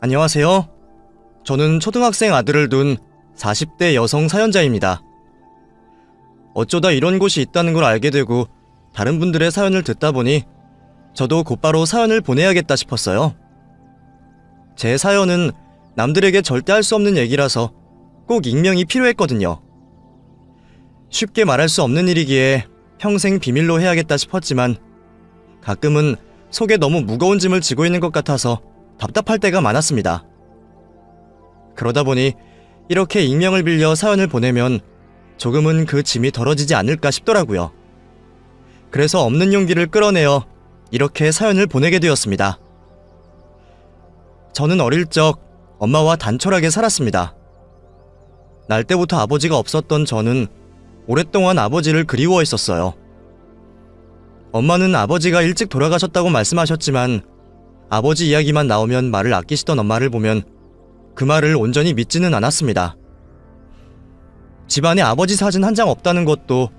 안녕하세요. 저는 초등학생 아들을 둔 40대 여성 사연자입니다. 어쩌다 이런 곳이 있다는 걸 알게 되고 다른 분들의 사연을 듣다 보니 저도 곧바로 사연을 보내야겠다 싶었어요. 제 사연은 남들에게 절대 할 수 없는 얘기라서 꼭 익명이 필요했거든요. 쉽게 말할 수 없는 일이기에 평생 비밀로 해야겠다 싶었지만 가끔은 속에 너무 무거운 짐을 지고 있는 것 같아서 답답할 때가 많았습니다. 그러다 보니 이렇게 익명을 빌려 사연을 보내면 조금은 그 짐이 덜어지지 않을까 싶더라고요. 그래서 없는 용기를 끌어내어 이렇게 사연을 보내게 되었습니다. 저는 어릴 적 엄마와 단촐하게 살았습니다. 날 때부터 아버지가 없었던 저는 오랫동안 아버지를 그리워했었어요. 엄마는 아버지가 일찍 돌아가셨다고 말씀하셨지만 아버지 이야기만 나오면 말을 아끼시던 엄마를 보면 그 말을 온전히 믿지는 않았습니다. 집안에 아버지 사진 한 장 없다는 것도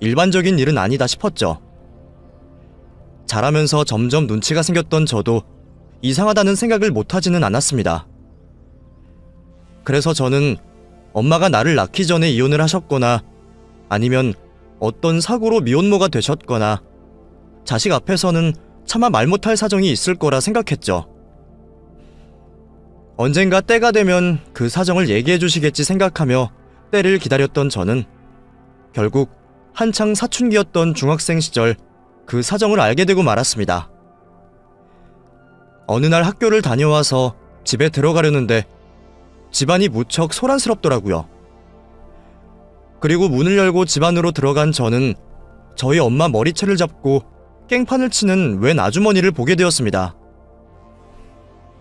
일반적인 일은 아니다 싶었죠. 자라면서 점점 눈치가 생겼던 저도 이상하다는 생각을 못하지는 않았습니다. 그래서 저는 엄마가 나를 낳기 전에 이혼을 하셨거나 아니면 어떤 사고로 미혼모가 되셨거나 자식 앞에서는 차마 말 못할 사정이 있을 거라 생각했죠. 언젠가 때가 되면 그 사정을 얘기해 주시겠지 생각하며 때를 기다렸던 저는 결국 한창 사춘기였던 중학생 시절 그 사정을 알게 되고 말았습니다. 어느 날 학교를 다녀와서 집에 들어가려는데 집안이 무척 소란스럽더라고요. 그리고 문을 열고 집 안으로 들어간 저는 저희 엄마 머리채를 잡고 깽판을 치는 웬 아주머니를 보게 되었습니다.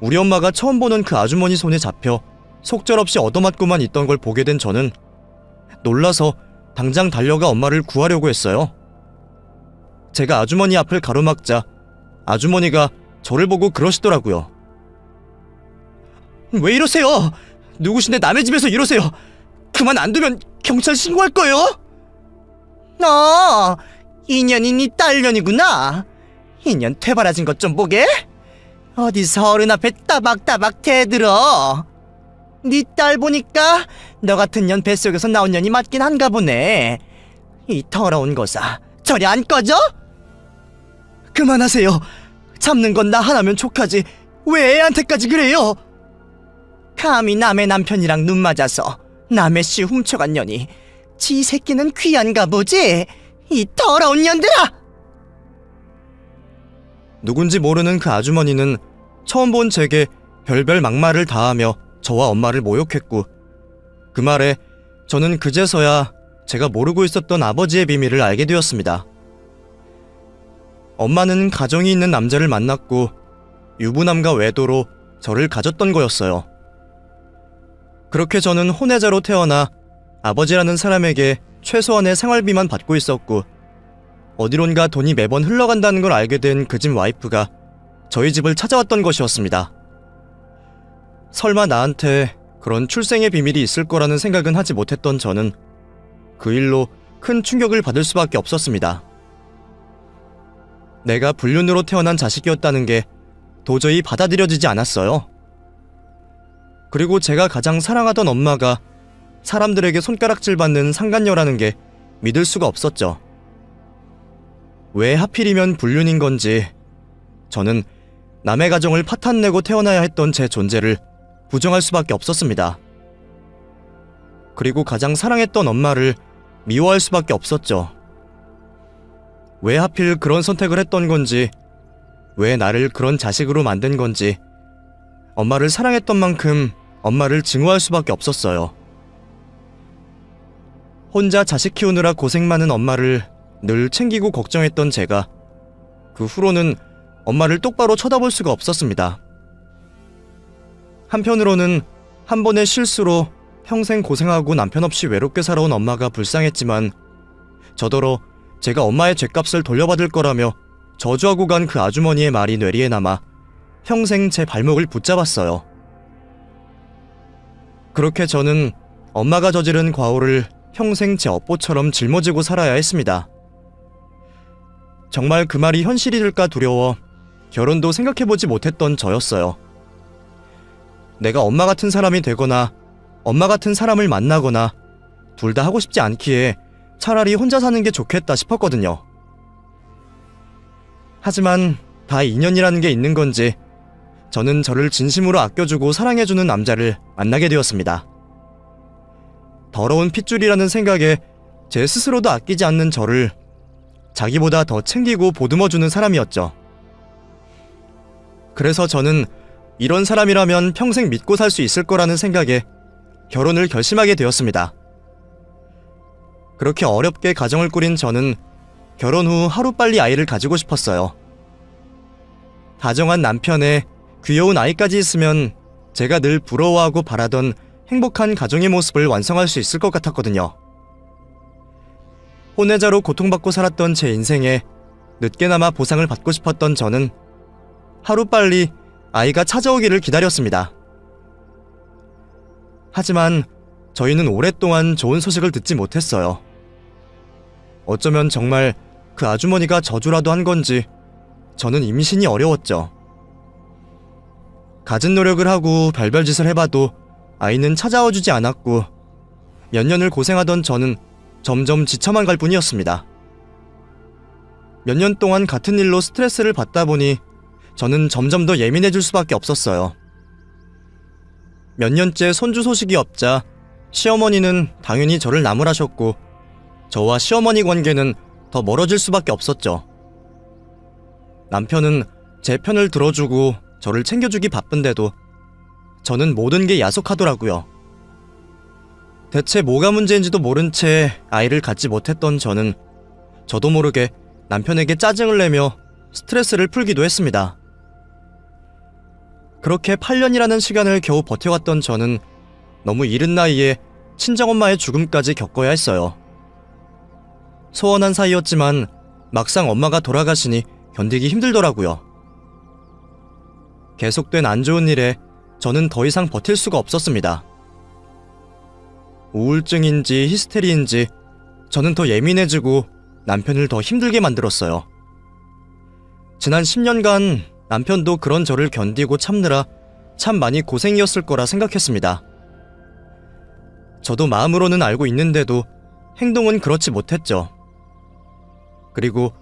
우리 엄마가 처음 보는 그 아주머니 손에 잡혀 속절없이 얻어맞고만 있던 걸 보게 된 저는 놀라서 당장 달려가 엄마를 구하려고 했어요. 제가 아주머니 앞을 가로막자 아주머니가 저를 보고 그러시더라고요. 왜 이러세요? 누구신데 남의 집에서 이러세요? 그만 안 두면 경찰 신고할 거예요? 인연이니 딸년이구나. 인연 퇴바라진 것 좀 보게. 어디서 어른 앞에 따박따박 대들어. 네 딸 보니까 너 같은 년 뱃속에서 나온 년이 맞긴 한가 보네. 이 더러운 거사 저리 안 꺼져? 그만하세요. 참는 건 나 하나면 족하지 왜 애한테까지 그래요? 감히 남의 남편이랑 눈 맞아서 남의 씨 훔쳐간 년이 지 새끼는 귀한가 보지? 이 더러운 년들아! 누군지 모르는 그 아주머니는 처음 본 제게 별별 막말을 다하며 저와 엄마를 모욕했고 그 말에 저는 그제서야 제가 모르고 있었던 아버지의 비밀을 알게 되었습니다. 엄마는 가정이 있는 남자를 만났고 유부남과 외도로 저를 가졌던 거였어요. 그렇게 저는 혼외자로 태어나 아버지라는 사람에게 최소한의 생활비만 받고 있었고 어디론가 돈이 매번 흘러간다는 걸 알게 된 그 집 와이프가 저희 집을 찾아왔던 것이었습니다. 설마 나한테 그런 출생의 비밀이 있을 거라는 생각은 하지 못했던 저는 그 일로 큰 충격을 받을 수밖에 없었습니다. 내가 불륜으로 태어난 자식이었다는 게 도저히 받아들여지지 않았어요. 그리고 제가 가장 사랑하던 엄마가 사람들에게 손가락질 받는 상간녀라는 게 믿을 수가 없었죠. 왜 하필이면 불륜인 건지 저는 남의 가정을 파탄내고 태어나야 했던 제 존재를 부정할 수밖에 없었습니다. 그리고 가장 사랑했던 엄마를 미워할 수밖에 없었죠. 왜 하필 그런 선택을 했던 건지, 왜 나를 그런 자식으로 만든 건지, 엄마를 사랑했던 만큼 엄마를 증오할 수밖에 없었어요. 혼자 자식 키우느라 고생 많은 엄마를 늘 챙기고 걱정했던 제가 그 후로는 엄마를 똑바로 쳐다볼 수가 없었습니다. 한편으로는 한 번의 실수로 평생 고생하고 남편 없이 외롭게 살아온 엄마가 불쌍했지만 저더러 제가 엄마의 죗값을 돌려받을 거라며 저주하고 간 그 아주머니의 말이 뇌리에 남아 평생 제 발목을 붙잡았어요. 그렇게 저는 엄마가 저지른 과오를 평생 제 업보처럼 짊어지고 살아야 했습니다. 정말 그 말이 현실이 될까 두려워 결혼도 생각해보지 못했던 저였어요. 내가 엄마 같은 사람이 되거나 엄마 같은 사람을 만나거나 둘 다 하고 싶지 않기에 차라리 혼자 사는 게 좋겠다 싶었거든요. 하지만 다 인연이라는 게 있는 건지 저는 저를 진심으로 아껴주고 사랑해주는 남자를 만나게 되었습니다. 더러운 핏줄이라는 생각에 제 스스로도 아끼지 않는 저를 자기보다 더 챙기고 보듬어주는 사람이었죠. 그래서 저는 이런 사람이라면 평생 믿고 살 수 있을 거라는 생각에 결혼을 결심하게 되었습니다. 그렇게 어렵게 가정을 꾸린 저는 결혼 후 하루빨리 아이를 가지고 싶었어요. 다정한 남편에 귀여운 아이까지 있으면 제가 늘 부러워하고 바라던 행복한 가정의 모습을 완성할 수 있을 것 같았거든요. 혼외자로 고통받고 살았던 제 인생에 늦게나마 보상을 받고 싶었던 저는 하루빨리 아이가 찾아오기를 기다렸습니다. 하지만 저희는 오랫동안 좋은 소식을 듣지 못했어요. 어쩌면 정말 그 아주머니가 저주라도 한 건지 저는 임신이 어려웠죠. 갖은 노력을 하고 별별 짓을 해봐도 아이는 찾아와 주지 않았고 몇 년을 고생하던 저는 점점 지쳐만 갈 뿐이었습니다. 몇 년 동안 같은 일로 스트레스를 받다 보니 저는 점점 더 예민해질 수밖에 없었어요. 몇 년째 손주 소식이 없자 시어머니는 당연히 저를 나무라셨고 저와 시어머니 관계는 더 멀어질 수밖에 없었죠. 남편은 제 편을 들어주고 저를 챙겨주기 바쁜데도 저는 모든 게 야속하더라고요. 대체 뭐가 문제인지도 모른 채 아이를 갖지 못했던 저는 저도 모르게 남편에게 짜증을 내며 스트레스를 풀기도 했습니다. 그렇게 8년이라는 시간을 겨우 버텨왔던 저는 너무 이른 나이에 친정엄마의 죽음까지 겪어야 했어요. 소원한 사이였지만 막상 엄마가 돌아가시니 견디기 힘들더라고요. 계속된 안 좋은 일에 저는 더 이상 버틸 수가 없었습니다. 우울증인지 히스테리인지 저는 더 예민해지고 남편을 더 힘들게 만들었어요. 지난 10년간 남편도 그런 저를 견디고 참느라 참 많이 고생이었을 거라 생각했습니다. 저도 마음으로는 알고 있는데도 행동은 그렇지 못했죠. 그리고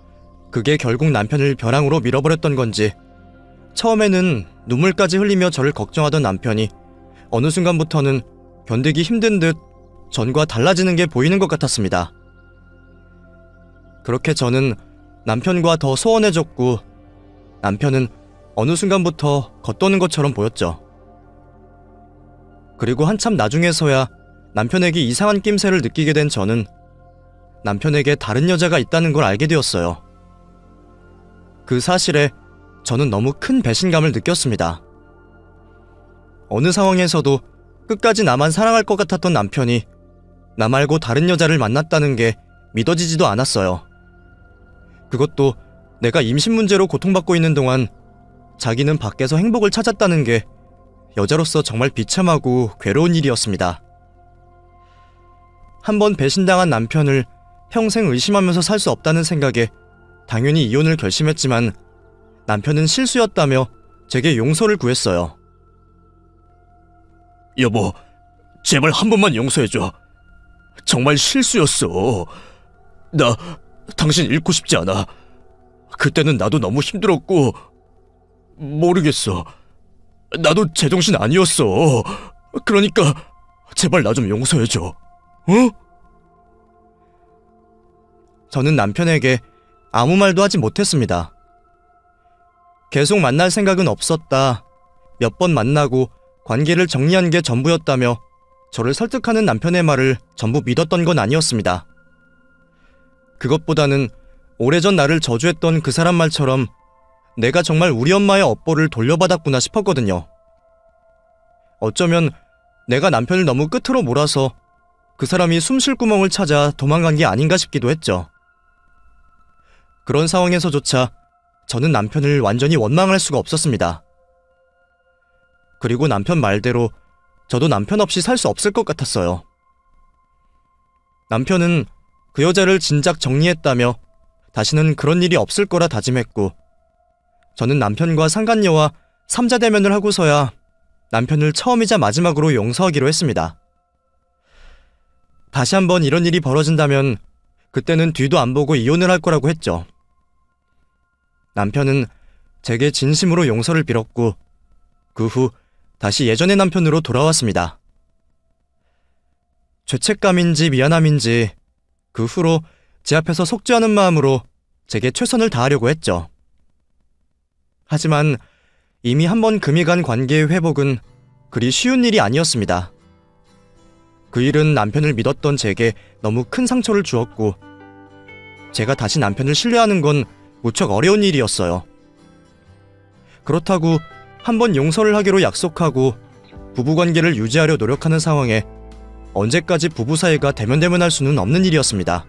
그게 결국 남편을 벼랑으로 밀어버렸던 건지 처음에는 눈물까지 흘리며 저를 걱정하던 남편이 어느 순간부터는 견디기 힘든 듯 전과 달라지는 게 보이는 것 같았습니다. 그렇게 저는 남편과 더 소원해졌고 남편은 어느 순간부터 겉도는 것처럼 보였죠. 그리고 한참 나중에서야 남편에게 이상한 낌새를 느끼게 된 저는 남편에게 다른 여자가 있다는 걸 알게 되었어요. 그 사실에 저는 너무 큰 배신감을 느꼈습니다. 어느 상황에서도 끝까지 나만 사랑할 것 같았던 남편이 나 말고 다른 여자를 만났다는 게 믿어지지도 않았어요. 그것도 내가 임신 문제로 고통받고 있는 동안 자기는 밖에서 행복을 찾았다는 게 여자로서 정말 비참하고 괴로운 일이었습니다. 한번 배신당한 남편을 평생 의심하면서 살 수 없다는 생각에 당연히 이혼을 결심했지만 남편은 실수였다며 제게 용서를 구했어요. 여보, 제발 한 번만 용서해줘. 정말 실수였어. 나 당신 잃고 싶지 않아. 그때는 나도 너무 힘들었고 모르겠어. 나도 제정신 아니었어. 그러니까 제발 나 좀 용서해줘. 어? 저는 남편에게 아무 말도 하지 못했습니다. 계속 만날 생각은 없었다. 몇 번 만나고 관계를 정리한 게 전부였다며 저를 설득하는 남편의 말을 전부 믿었던 건 아니었습니다. 그것보다는 오래전 나를 저주했던 그 사람 말처럼 내가 정말 우리 엄마의 업보를 돌려받았구나 싶었거든요. 어쩌면 내가 남편을 너무 끝으로 몰아서 그 사람이 숨 쉴 구멍을 찾아 도망간 게 아닌가 싶기도 했죠. 그런 상황에서조차 저는 남편을 완전히 원망할 수가 없었습니다. 그리고 남편 말대로 저도 남편 없이 살 수 없을 것 같았어요. 남편은 그 여자를 진작 정리했다며 다시는 그런 일이 없을 거라 다짐했고 저는 남편과 상간녀와 삼자 대면을 하고서야 남편을 처음이자 마지막으로 용서하기로 했습니다. 다시 한번 이런 일이 벌어진다면 그때는 뒤도 안 보고 이혼을 할 거라고 했죠. 남편은 제게 진심으로 용서를 빌었고 그 후 다시 예전의 남편으로 돌아왔습니다. 죄책감인지 미안함인지 그 후로 제 앞에서 속죄하는 마음으로 제게 최선을 다하려고 했죠. 하지만 이미 한번 금이 간 관계의 회복은 그리 쉬운 일이 아니었습니다. 그 일은 남편을 믿었던 제게 너무 큰 상처를 주었고 제가 다시 남편을 신뢰하는 건 무척 어려운 일이었어요. 그렇다고 한번 용서를 하기로 약속하고 부부관계를 유지하려 노력하는 상황에 언제까지 부부 사이가 대면대면할 수는 없는 일이었습니다.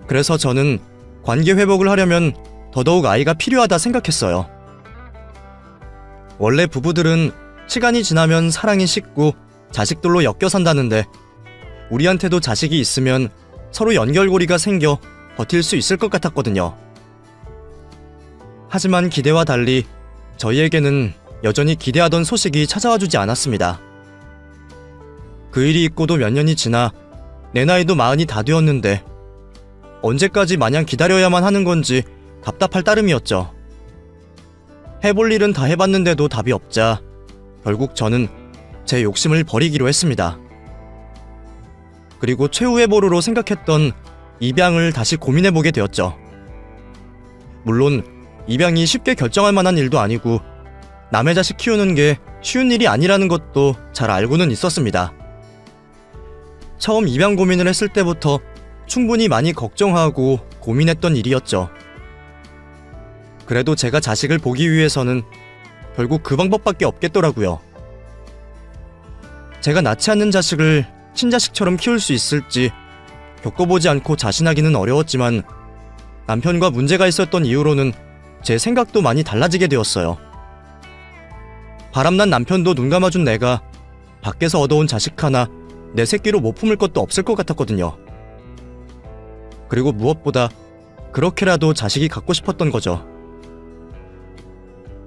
그래서 저는 관계 회복을 하려면 더더욱 아이가 필요하다 생각했어요. 원래 부부들은 시간이 지나면 사랑이 식고 자식들로 엮여 산다는데 우리한테도 자식이 있으면 서로 연결고리가 생겨 버틸 수 있을 것 같았거든요. 하지만 기대와 달리 저희에게는 여전히 기대하던 소식이 찾아와주지 않았습니다. 그 일이 있고도 몇 년이 지나 내 나이도 40이 다 되었는데 언제까지 마냥 기다려야만 하는 건지 답답할 따름이었죠. 해볼 일은 다 해봤는데도 답이 없자 결국 저는 제 욕심을 버리기로 했습니다. 그리고 최후의 보루로 생각했던 입양을 다시 고민해보게 되었죠. 물론 입양이 쉽게 결정할 만한 일도 아니고 남의 자식 키우는 게 쉬운 일이 아니라는 것도 잘 알고는 있었습니다. 처음 입양 고민을 했을 때부터 충분히 많이 걱정하고 고민했던 일이었죠. 그래도 제가 자식을 보기 위해서는 결국 그 방법밖에 없겠더라고요. 제가 낳지 않는 자식을 친자식처럼 키울 수 있을지 겪어보지 않고 자신하기는 어려웠지만 남편과 문제가 있었던 이후로는 제 생각도 많이 달라지게 되었어요. 바람난 남편도 눈 감아준 내가 밖에서 얻어온 자식 하나 내 새끼로 못 품을 것도 없을 것 같았거든요. 그리고 무엇보다 그렇게라도 자식이 갖고 싶었던 거죠.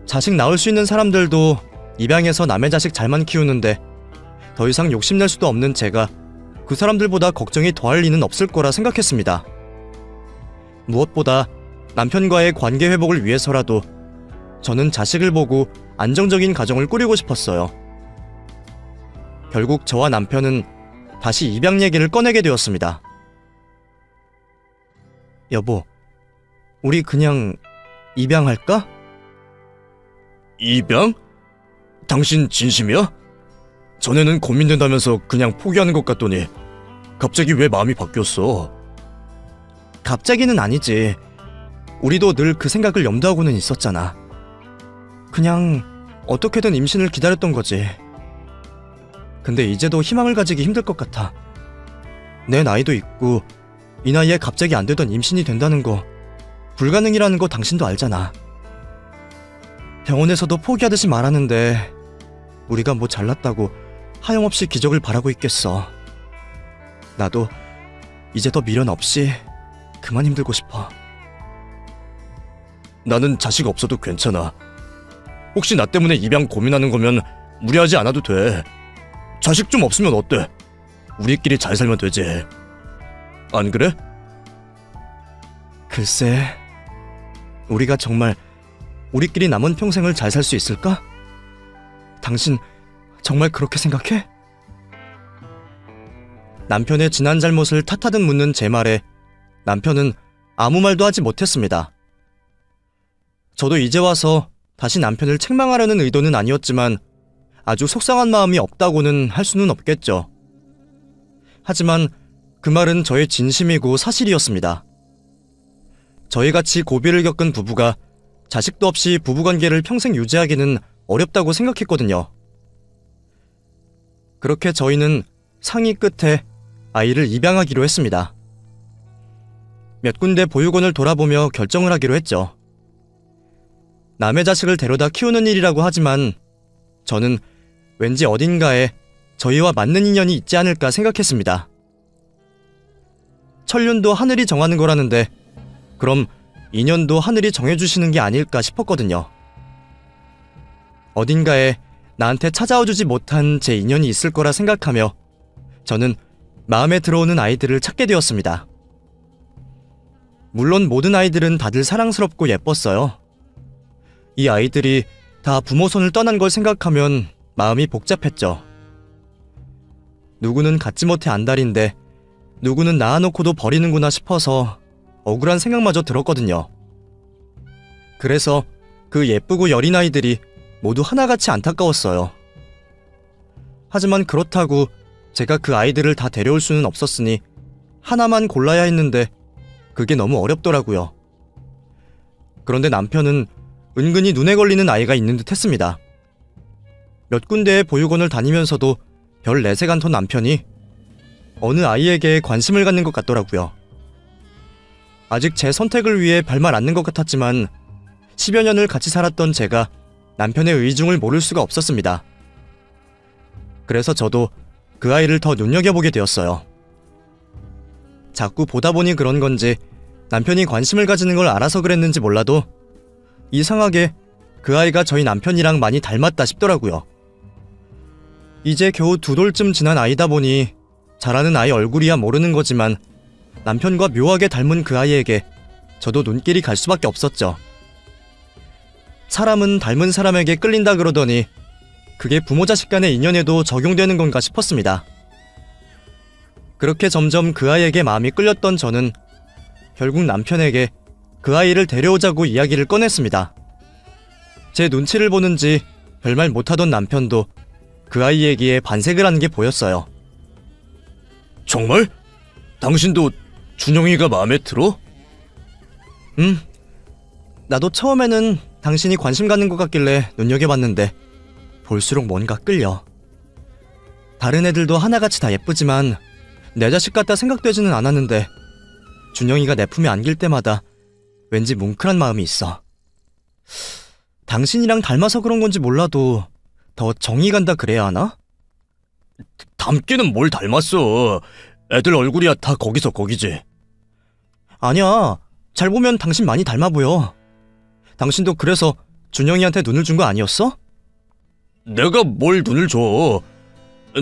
자식 낳을 수 있는 사람들도 입양해서 남의 자식 잘만 키우는데 더 이상 욕심낼 수도 없는 제가 그 사람들보다 걱정이 더할 리는 없을 거라 생각했습니다. 무엇보다 남편과의 관계 회복을 위해서라도 저는 자식을 보고 안정적인 가정을 꾸리고 싶었어요. 결국 저와 남편은 다시 입양 얘기를 꺼내게 되었습니다. 여보, 우리 그냥 입양할까? 입양? 당신 진심이야? 전에는 고민된다면서 그냥 포기하는 것 같더니 갑자기 왜 마음이 바뀌었어? 갑자기는 아니지. 우리도 늘 그 생각을 염두하고는 있었잖아. 그냥 어떻게든 임신을 기다렸던 거지. 근데 이제도 희망을 가지기 힘들 것 같아. 내 나이도 있고 이 나이에 갑자기 안 되던 임신이 된다는 거 불가능이라는 거 당신도 알잖아. 병원에서도 포기하듯이 말하는데 우리가 뭐 잘났다고 하염없이 기적을 바라고 있겠어. 나도 이제 더 미련 없이 그만 힘들고 싶어. 나는 자식 없어도 괜찮아. 혹시 나 때문에 입양 고민하는 거면 무리하지 않아도 돼. 자식 좀 없으면 어때? 우리끼리 잘 살면 되지. 안 그래? 글쎄, 우리가 정말 우리끼리 남은 평생을 잘 살 수 있을까? 당신 정말 그렇게 생각해? 남편의 지난 잘못을 탓하듯 묻는 제 말에 남편은 아무 말도 하지 못했습니다. 저도 이제 와서 다시 남편을 책망하려는 의도는 아니었지만 아주 속상한 마음이 없다고는 할 수는 없겠죠. 하지만 그 말은 저의 진심이고 사실이었습니다. 저희같이 고비를 겪은 부부가 자식도 없이 부부관계를 평생 유지하기는 어렵다고 생각했거든요. 그렇게 저희는 상의 끝에 아이를 입양하기로 했습니다. 몇 군데 보육원을 돌아보며 결정을 하기로 했죠. 남의 자식을 데려다 키우는 일이라고 하지만 저는 왠지 어딘가에 저희와 맞는 인연이 있지 않을까 생각했습니다. 천륜도 하늘이 정하는 거라는데 그럼 인연도 하늘이 정해주시는 게 아닐까 싶었거든요. 어딘가에 나한테 찾아와주지 못한 제 인연이 있을 거라 생각하며 저는 마음에 들어오는 아이들을 찾게 되었습니다. 물론 모든 아이들은 다들 사랑스럽고 예뻤어요. 이 아이들이 다 부모 손을 떠난 걸 생각하면 마음이 복잡했죠. 누구는 갖지 못해 안달인데 누구는 낳아놓고도 버리는구나 싶어서 억울한 생각마저 들었거든요. 그래서 그 예쁘고 여린 아이들이 모두 하나같이 안타까웠어요. 하지만 그렇다고 제가 그 아이들을 다 데려올 수는 없었으니 하나만 골라야 했는데 그게 너무 어렵더라고요. 그런데 남편은 은근히 눈에 걸리는 아이가 있는 듯 했습니다. 몇 군데의 보육원을 다니면서도 별 내색 않던 남편이 어느 아이에게 관심을 갖는 것 같더라고요. 아직 제 선택을 위해 별말 않는 것 같았지만 10여 년을 같이 살았던 제가 남편의 의중을 모를 수가 없었습니다. 그래서 저도 그 아이를 더 눈여겨보게 되었어요. 자꾸 보다 보니 그런 건지 남편이 관심을 가지는 걸 알아서 그랬는지 몰라도 이상하게 그 아이가 저희 남편이랑 많이 닮았다 싶더라고요. 이제 겨우 2돌쯤 지난 아이다 보니 자라는 아이 얼굴이야 모르는 거지만 남편과 묘하게 닮은 그 아이에게 저도 눈길이 갈 수밖에 없었죠. 사람은 닮은 사람에게 끌린다 그러더니 그게 부모 자식 간의 인연에도 적용되는 건가 싶었습니다. 그렇게 점점 그 아이에게 마음이 끌렸던 저는 결국 남편에게 그 아이를 데려오자고 이야기를 꺼냈습니다. 제 눈치를 보는지 별말 못하던 남편도 그 아이 얘기에 반색을 하는 게 보였어요. 정말? 당신도 준영이가 마음에 들어? 나도 처음에는 당신이 관심 갖는 것 같길래 눈여겨봤는데 볼수록 뭔가 끌려. 다른 애들도 하나같이 다 예쁘지만 내 자식 같다 생각되지는 않았는데 준영이가 내 품에 안길 때마다 왠지 뭉클한 마음이 있어. 당신이랑 닮아서 그런 건지 몰라도 더 정이 간다 그래야 하나? 닮기는 뭘 닮았어. 애들 얼굴이야 다 거기서 거기지. 아니야. 잘 보면 당신 많이 닮아 보여. 당신도 그래서 준영이한테 눈을 준 거 아니었어? 내가 뭘 눈을 줘.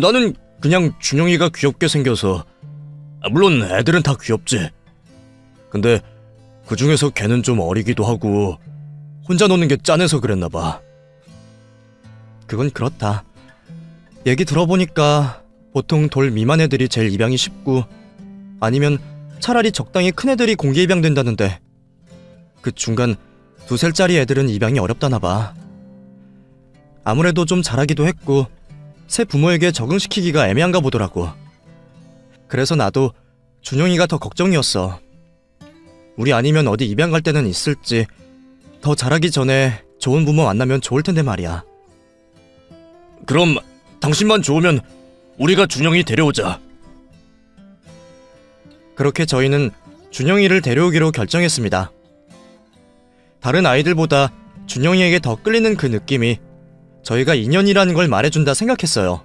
나는 그냥 준영이가 귀엽게 생겨서. 물론 애들은 다 귀엽지. 근데 그 중에서 걔는 좀 어리기도 하고 혼자 노는 게 짠해서 그랬나 봐. 그건 그렇다. 얘기 들어보니까 보통 돌 미만 애들이 제일 입양이 쉽고 아니면 차라리 적당히 큰 애들이 공개 입양된다는데 그 중간 2살짜리 애들은 입양이 어렵다나 봐. 아무래도 좀 자라기도 했고 새 부모에게 적응시키기가 애매한가 보더라고. 그래서 나도 준영이가 더 걱정이었어. 우리 아니면 어디 입양 갈 때는 있을지 더 자라기 전에 좋은 부모 만나면 좋을 텐데 말이야. 그럼 당신만 좋으면 우리가 준영이 데려오자. 그렇게 저희는 준영이를 데려오기로 결정했습니다. 다른 아이들보다 준영이에게 더 끌리는 그 느낌이 저희가 인연이라는 걸 말해준다 생각했어요.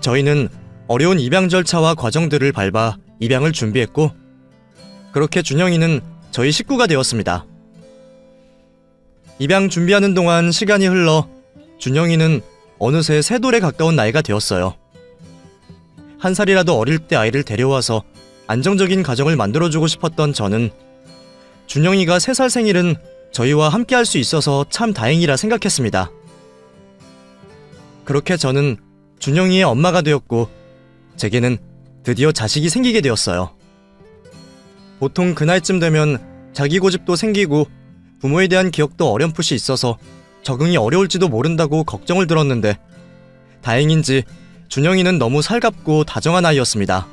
저희는 어려운 입양 절차와 과정들을 밟아 입양을 준비했고 그렇게 준영이는 저희 식구가 되었습니다. 입양 준비하는 동안 시간이 흘러 준영이는 어느새 3돌에 가까운 나이가 되었어요. 1살이라도 어릴 때 아이를 데려와서 안정적인 가정을 만들어주고 싶었던 저는 준영이가 3살 생일은 저희와 함께 할 수 있어서 참 다행이라 생각했습니다. 그렇게 저는 준영이의 엄마가 되었고 제게는 드디어 자식이 생기게 되었어요. 보통 그 나이쯤 되면 자기 고집도 생기고 부모에 대한 기억도 어렴풋이 있어서 적응이 어려울지도 모른다고 걱정을 들었는데 다행인지 준영이는 너무 살갑고 다정한 아이였습니다.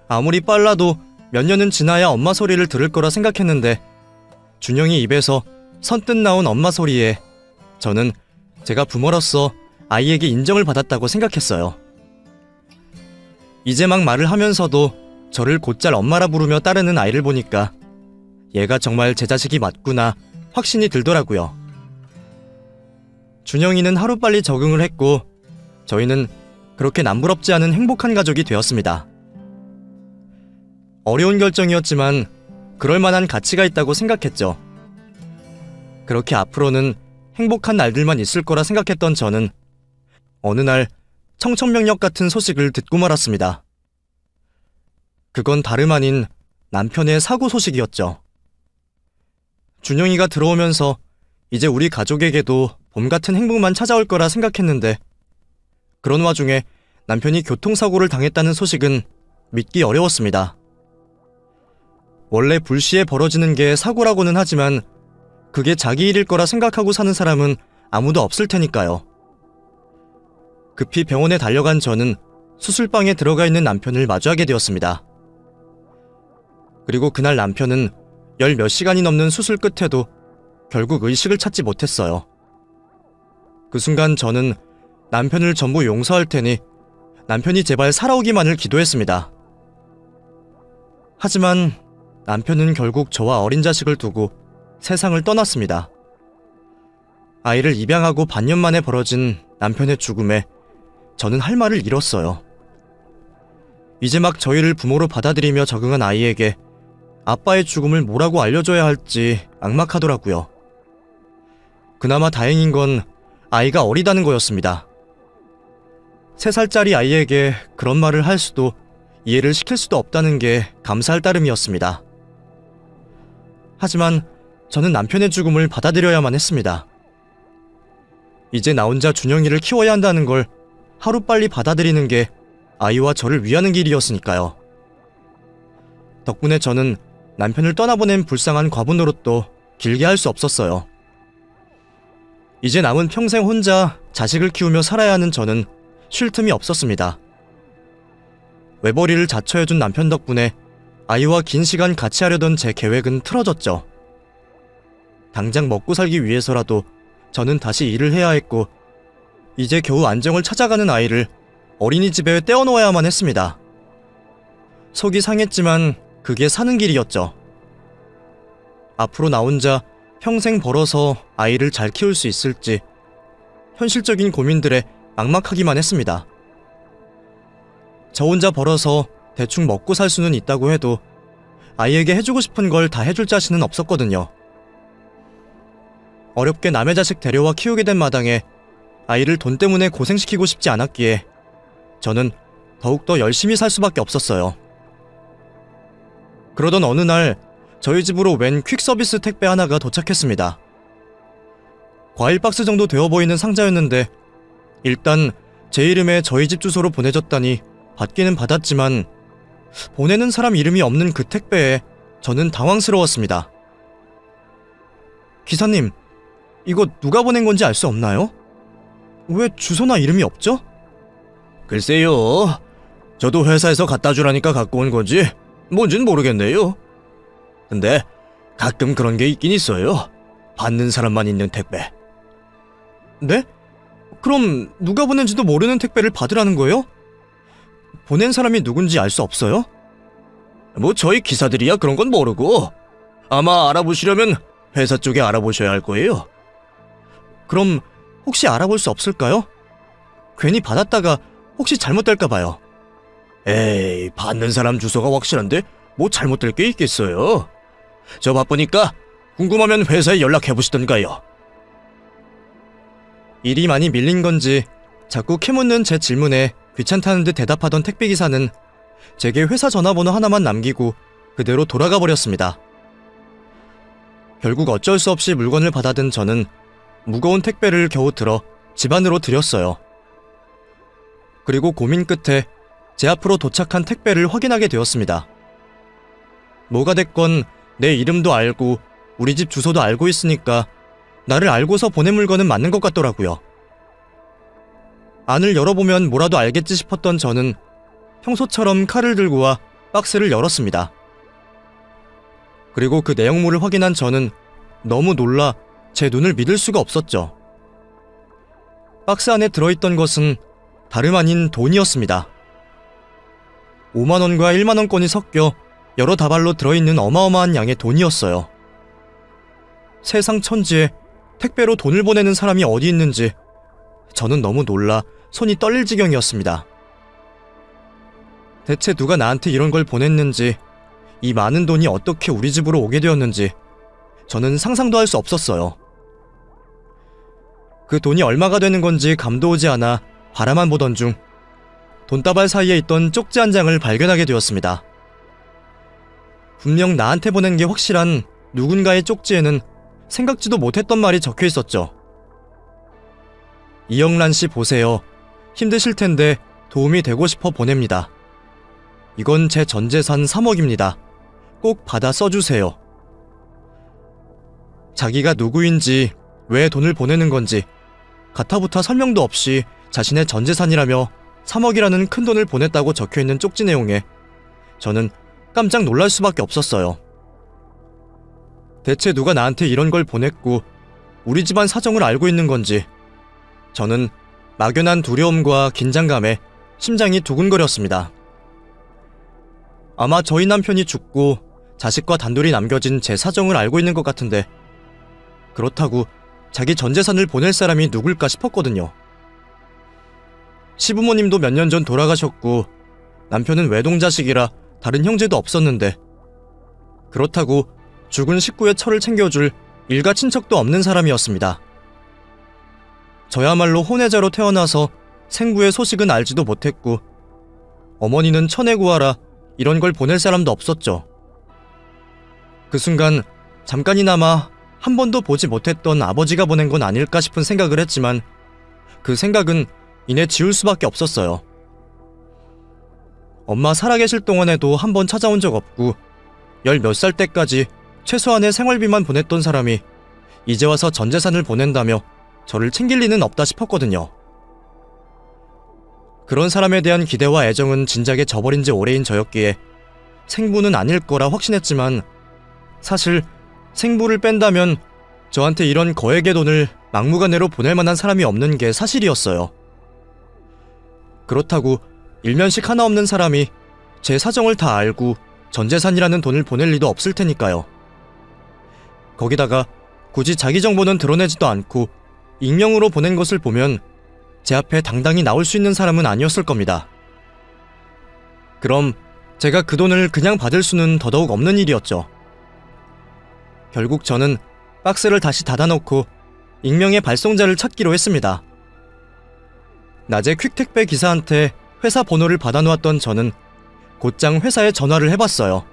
아무리 빨라도 몇 년은 지나야 엄마 소리를 들을 거라 생각했는데 준영이 입에서 선뜻 나온 엄마 소리에 저는 제가 부모로서 아이에게 인정을 받았다고 생각했어요. 이제 막 말을 하면서도 저를 곧잘 엄마라 부르며 따르는 아이를 보니까 얘가 정말 제 자식이 맞구나 확신이 들더라고요. 준영이는 하루빨리 적응을 했고 저희는 그렇게 남부럽지 않은 행복한 가족이 되었습니다. 어려운 결정이었지만 그럴 만한 가치가 있다고 생각했죠. 그렇게 앞으로는 행복한 날들만 있을 거라 생각했던 저는 어느 날 청천벽력 같은 소식을 듣고 말았습니다. 그건 다름 아닌 남편의 사고 소식이었죠. 준영이가 들어오면서 이제 우리 가족에게도 봄 같은 행복만 찾아올 거라 생각했는데 그런 와중에 남편이 교통사고를 당했다는 소식은 믿기 어려웠습니다. 원래 불시에 벌어지는 게 사고라고는 하지만 그게 자기 일일 거라 생각하고 사는 사람은 아무도 없을 테니까요. 급히 병원에 달려간 저는 수술방에 들어가 있는 남편을 마주하게 되었습니다. 그리고 그날 남편은 열 몇 시간이 넘는 수술 끝에도 결국 의식을 찾지 못했어요. 그 순간 저는 남편을 전부 용서할 테니 남편이 제발 살아오기만을 기도했습니다. 하지만 남편은 결국 저와 어린 자식을 두고 세상을 떠났습니다. 아이를 입양하고 반년 만에 벌어진 남편의 죽음에 저는 할 말을 잃었어요. 이제 막 저희를 부모로 받아들이며 적응한 아이에게 아빠의 죽음을 뭐라고 알려줘야 할지 막막하더라고요. 그나마 다행인 건 아이가 어리다는 거였습니다. 3살짜리 아이에게 그런 말을 할 수도 이해를 시킬 수도 없다는 게 감사할 따름이었습니다. 하지만 저는 남편의 죽음을 받아들여야만 했습니다. 이제 나 혼자 준영이를 키워야 한다는 걸 하루빨리 받아들이는 게 아이와 저를 위하는 길이었으니까요. 덕분에 저는 남편을 떠나보낸 불쌍한 과부 노릇도 길게 할 수 없었어요. 이제 남은 평생 혼자 자식을 키우며 살아야 하는 저는 쉴 틈이 없었습니다. 외벌이를 자처해준 남편 덕분에 아이와 긴 시간 같이 하려던 제 계획은 틀어졌죠. 당장 먹고 살기 위해서라도 저는 다시 일을 해야 했고 이제 겨우 안정을 찾아가는 아이를 어린이집에 떼어놓아야만 했습니다. 속이 상했지만 그게 사는 길이었죠. 앞으로 나 혼자 평생 벌어서 아이를 잘 키울 수 있을지 현실적인 고민들에 막막하기만 했습니다. 저 혼자 벌어서 대충 먹고 살 수는 있다고 해도 아이에게 해주고 싶은 걸 다 해줄 자신은 없었거든요. 어렵게 남의 자식 데려와 키우게 된 마당에 아이를 돈 때문에 고생시키고 싶지 않았기에 저는 더욱더 열심히 살 수밖에 없었어요. 그러던 어느 날 저희 집으로 웬 퀵서비스 택배 하나가 도착했습니다. 과일 박스 정도 되어 보이는 상자였는데 일단 제 이름에 저희 집 주소로 보내졌다니 받기는 받았지만 보내는 사람 이름이 없는 그 택배에 저는 당황스러웠습니다. 기사님, 이거 누가 보낸 건지 알 수 없나요? 왜 주소나 이름이 없죠? 글쎄요. 저도 회사에서 갖다 주라니까 갖고 온 건지 뭔진 모르겠네요. 근데 가끔 그런 게 있긴 있어요. 받는 사람만 있는 택배. 네? 그럼 누가 보낸지도 모르는 택배를 받으라는 거예요? 보낸 사람이 누군지 알 수 없어요? 뭐 저희 기사들이야 그런 건 모르고 아마 알아보시려면 회사 쪽에 알아보셔야 할 거예요. 그럼 혹시 알아볼 수 없을까요? 괜히 받았다가 혹시 잘못될까 봐요. 에이, 받는 사람 주소가 확실한데 뭐 잘못될 게 있겠어요. 저 바쁘니까 궁금하면 회사에 연락해보시던가요. 일이 많이 밀린 건지 자꾸 캐묻는 제 질문에 귀찮다는 듯 대답하던 택배기사는 제게 회사 전화번호 하나만 남기고 그대로 돌아가 버렸습니다. 결국 어쩔 수 없이 물건을 받아든 저는 무거운 택배를 겨우 들어 집 안으로 들였어요. 그리고 고민 끝에 제 앞으로 도착한 택배를 확인하게 되었습니다. 뭐가 됐건 내 이름도 알고 우리 집 주소도 알고 있으니까 나를 알고서 보낸 물건은 맞는 것 같더라고요. 안을 열어보면 뭐라도 알겠지 싶었던 저는 평소처럼 칼을 들고 와 박스를 열었습니다. 그리고 그 내용물을 확인한 저는 너무 놀라 제 눈을 믿을 수가 없었죠. 박스 안에 들어있던 것은 다름 아닌 돈이었습니다. 5만원과 1만원권이 섞여 여러 다발로 들어있는 어마어마한 양의 돈이었어요. 세상 천지에 택배로 돈을 보내는 사람이 어디 있는지 저는 너무 놀라 손이 떨릴 지경이었습니다. 대체 누가 나한테 이런 걸 보냈는지, 이 많은 돈이 어떻게 우리 집으로 오게 되었는지 저는 상상도 할 수 없었어요. 그 돈이 얼마가 되는 건지 감도 오지 않아 바라만 보던 중 돈다발 사이에 있던 쪽지 한 장을 발견하게 되었습니다. 분명 나한테 보낸 게 확실한 누군가의 쪽지에는 생각지도 못했던 말이 적혀 있었죠. 이영란 씨 보세요. 힘드실 텐데 도움이 되고 싶어 보냅니다. 이건 제 전 재산 3억입니다. 꼭 받아 써주세요. 자기가 누구인지, 왜 돈을 보내는 건지 가타부타 설명도 없이 자신의 전 재산이라며 3억이라는 큰 돈을 보냈다고 적혀있는 쪽지 내용에 저는 깜짝 놀랄 수밖에 없었어요. 대체 누가 나한테 이런 걸 보냈고 우리 집안 사정을 알고 있는 건지 저는 막연한 두려움과 긴장감에 심장이 두근거렸습니다. 아마 저희 남편이 죽고 자식과 단둘이 남겨진 제 사정을 알고 있는 것 같은데 그렇다고 자기 전 재산을 보낼 사람이 누굴까 싶었거든요. 시부모님도 몇 년 전 돌아가셨고 남편은 외동자식이라 다른 형제도 없었는데 그렇다고 죽은 식구의 처를 챙겨줄 일가 친척도 없는 사람이었습니다. 저야말로 혼외자로 태어나서 생부의 소식은 알지도 못했고 어머니는 천에 구하라 이런 걸 보낼 사람도 없었죠. 그 순간 잠깐이나마 한 번도 보지 못했던 아버지가 보낸 건 아닐까 싶은 생각을 했지만 그 생각은 이내 지울 수밖에 없었어요. 엄마 살아계실 동안에도 한 번 찾아온 적 없고 10몇 살 때까지 최소한의 생활비만 보냈던 사람이 이제 와서 전 재산을 보낸다며 저를 챙길 리는 없다 싶었거든요. 그런 사람에 대한 기대와 애정은 진작에 저버린 지 오래인 저였기에 생부는 아닐 거라 확신했지만 사실 생부를 뺀다면 저한테 이런 거액의 돈을 막무가내로 보낼 만한 사람이 없는 게 사실이었어요. 그렇다고 일면식 하나 없는 사람이 제 사정을 다 알고 전재산이라는 돈을 보낼 리도 없을 테니까요. 거기다가 굳이 자기 정보는 드러내지도 않고 익명으로 보낸 것을 보면 제 앞에 당당히 나올 수 있는 사람은 아니었을 겁니다. 그럼 제가 그 돈을 그냥 받을 수는 더더욱 없는 일이었죠. 결국 저는 박스를 다시 닫아놓고 익명의 발송자를 찾기로 했습니다. 낮에 퀵택배 기사한테 회사 번호를 받아놓았던 저는 곧장 회사에 전화를 해봤어요.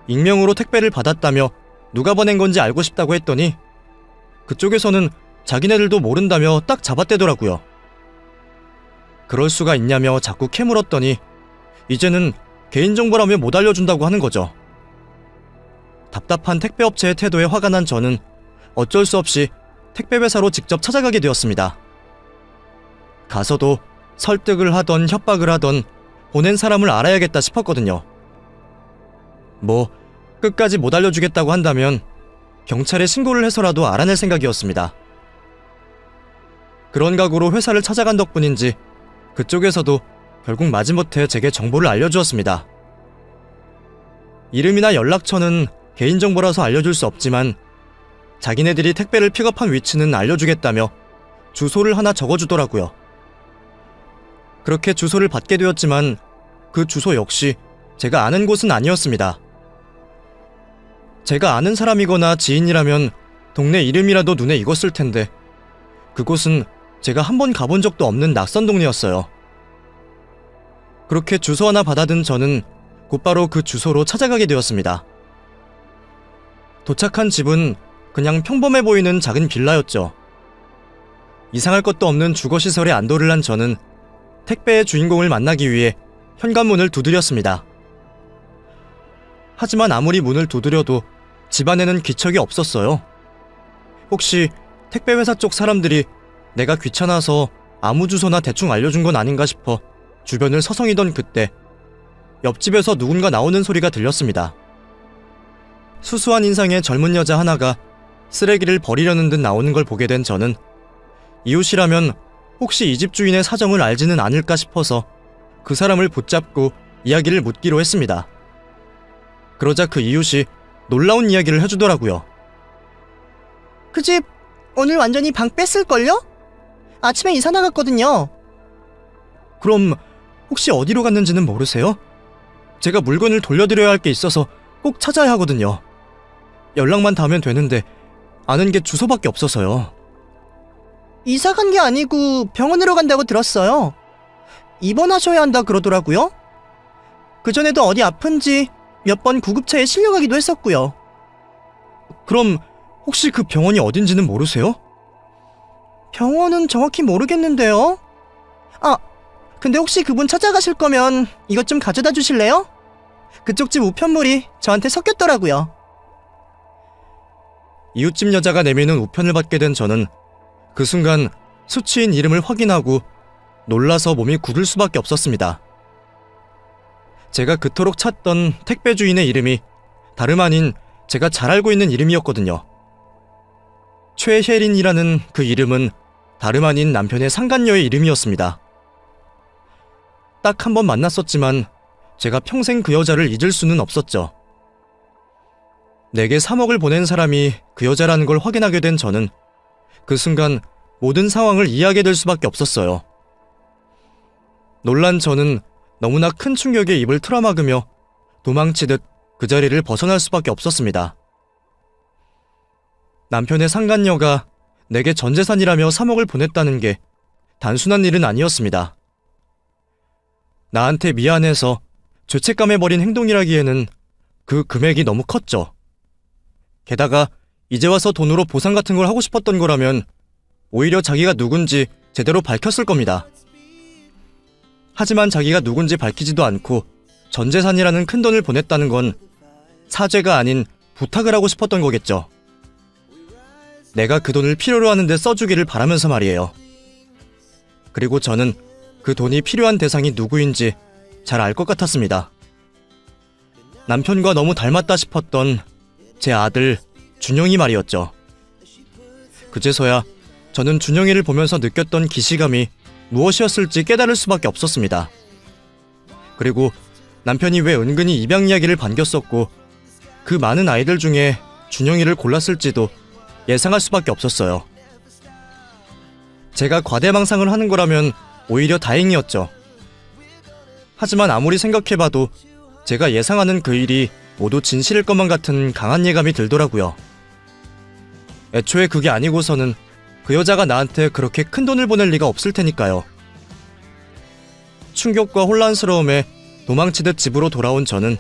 익명으로 택배를 받았다며 누가 보낸 건지 알고 싶다고 했더니 그쪽에서는 자기네들도 모른다며 딱 잡아떼더라고요. 그럴 수가 있냐며 자꾸 캐물었더니 이제는 개인정보라며 못 알려준다고 하는 거죠. 답답한 택배업체의 태도에 화가 난 저는 어쩔 수 없이 택배회사로 직접 찾아가게 되었습니다. 가서도 설득을 하던 협박을 하던 보낸 사람을 알아야겠다 싶었거든요. 뭐 끝까지 못 알려주겠다고 한다면 경찰에 신고를 해서라도 알아낼 생각이었습니다. 그런 각오로 회사를 찾아간 덕분인지 그쪽에서도 결국 마지못해 제게 정보를 알려주었습니다. 이름이나 연락처는 개인정보라서 알려줄 수 없지만 자기네들이 택배를 픽업한 위치는 알려주겠다며 주소를 하나 적어주더라고요. 그렇게 주소를 받게 되었지만 그 주소 역시 제가 아는 곳은 아니었습니다. 제가 아는 사람이거나 지인이라면 동네 이름이라도 눈에 익었을 텐데 그곳은 제가 한 번 가본 적도 없는 낯선 동네였어요. 그렇게 주소 하나 받아든 저는 곧바로 그 주소로 찾아가게 되었습니다. 도착한 집은 그냥 평범해 보이는 작은 빌라였죠. 이상할 것도 없는 주거시설에 안도를 한 저는 택배의 주인공을 만나기 위해 현관문을 두드렸습니다. 하지만 아무리 문을 두드려도 집 안에는 기척이 없었어요. 혹시 택배회사 쪽 사람들이 내가 귀찮아서 아무 주소나 대충 알려준 건 아닌가 싶어 주변을 서성이던 그때 옆집에서 누군가 나오는 소리가 들렸습니다. 수수한 인상의 젊은 여자 하나가 쓰레기를 버리려는 듯 나오는 걸 보게 된 저는 이웃이라면 혹시 이 집 주인의 사정을 알지는 않을까 싶어서 그 사람을 붙잡고 이야기를 묻기로 했습니다. 그러자 그 이웃이 놀라운 이야기를 해주더라고요. 그 집 오늘 완전히 방 뺐을걸요? 아침에 이사 나갔거든요. 그럼 혹시 어디로 갔는지는 모르세요? 제가 물건을 돌려드려야 할 게 있어서 꼭 찾아야 하거든요. 연락만 닿으면 되는데 아는 게 주소밖에 없어서요. 이사 간 게 아니고 병원으로 간다고 들었어요. 입원하셔야 한다 그러더라고요. 그전에도 어디 아픈지 몇 번 구급차에 실려가기도 했었고요. 그럼 혹시 그 병원이 어딘지는 모르세요? 병원은 정확히 모르겠는데요. 아, 근데 혹시 그분 찾아가실 거면 이것 좀 가져다 주실래요? 그쪽 집 우편물이 저한테 섞였더라고요. 이웃집 여자가 내미는 우편을 받게 된 저는 그 순간 수취인 이름을 확인하고 놀라서 몸이 굳을 수밖에 없었습니다. 제가 그토록 찾던 택배 주인의 이름이 다름 아닌 제가 잘 알고 있는 이름이었거든요. 최혜린이라는 그 이름은 다름 아닌 남편의 상간녀의 이름이었습니다. 딱 한 번 만났었지만 제가 평생 그 여자를 잊을 수는 없었죠. 내게 3억을 보낸 사람이 그 여자라는 걸 확인하게 된 저는 그 순간 모든 상황을 이해하게 될 수밖에 없었어요. 놀란 저는 너무나 큰 충격에 입을 틀어막으며 도망치듯 그 자리를 벗어날 수밖에 없었습니다. 남편의 상간녀가 내게 전 재산이라며 3억을 보냈다는 게 단순한 일은 아니었습니다. 나한테 미안해서 죄책감에 버린 행동이라기에는 그 금액이 너무 컸죠. 게다가 이제 와서 돈으로 보상 같은 걸 하고 싶었던 거라면 오히려 자기가 누군지 제대로 밝혔을 겁니다. 하지만 자기가 누군지 밝히지도 않고 전 재산이라는 큰 돈을 보냈다는 건 사죄가 아닌 부탁을 하고 싶었던 거겠죠. 내가 그 돈을 필요로 하는데 써주기를 바라면서 말이에요. 그리고 저는 그 돈이 필요한 대상이 누구인지 잘 알 것 같았습니다. 남편과 너무 닮았다 싶었던 제 아들 준영이 말이었죠. 그제서야 저는 준영이를 보면서 느꼈던 기시감이 무엇이었을지 깨달을 수밖에 없었습니다. 그리고 남편이 왜 은근히 입양 이야기를 반겼었고 그 많은 아이들 중에 준영이를 골랐을지도 예상할 수밖에 없었어요. 제가 과대망상을 하는 거라면 오히려 다행이었죠. 하지만 아무리 생각해봐도 제가 예상하는 그 일이 모두 진실일 것만 같은 강한 예감이 들더라고요. 애초에 그게 아니고서는 그 여자가 나한테 그렇게 큰 돈을 보낼 리가 없을 테니까요. 충격과 혼란스러움에 도망치듯 집으로 돌아온 저는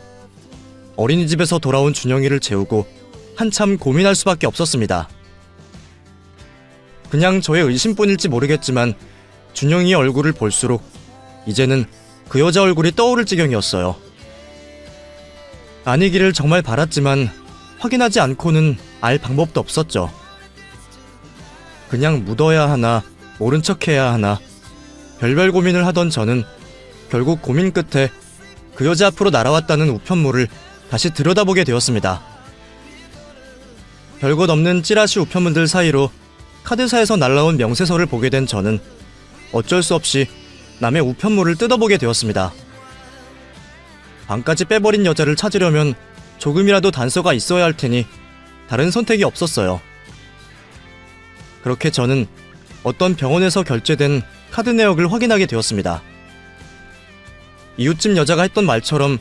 어린이집에서 돌아온 준영이를 재우고 한참 고민할 수밖에 없었습니다. 그냥 저의 의심뿐일지 모르겠지만 준영이의 얼굴을 볼수록 이제는 그 여자 얼굴이 떠오를 지경이었어요. 아니기를 정말 바랐지만 확인하지 않고는 알 방법도 없었죠. 그냥 묻어야 하나 모른 척해야 하나 별별 고민을 하던 저는 결국 고민 끝에 그 여자 앞으로 날아왔다는 우편물을 다시 들여다보게 되었습니다. 별것 없는 찌라시 우편물들 사이로 카드사에서 날라온 명세서를 보게 된 저는 어쩔 수 없이 남의 우편물을 뜯어보게 되었습니다. 방까지 빼버린 여자를 찾으려면 조금이라도 단서가 있어야 할 테니 다른 선택이 없었어요. 그렇게 저는 어떤 병원에서 결제된 카드 내역을 확인하게 되었습니다. 이웃집 여자가 했던 말처럼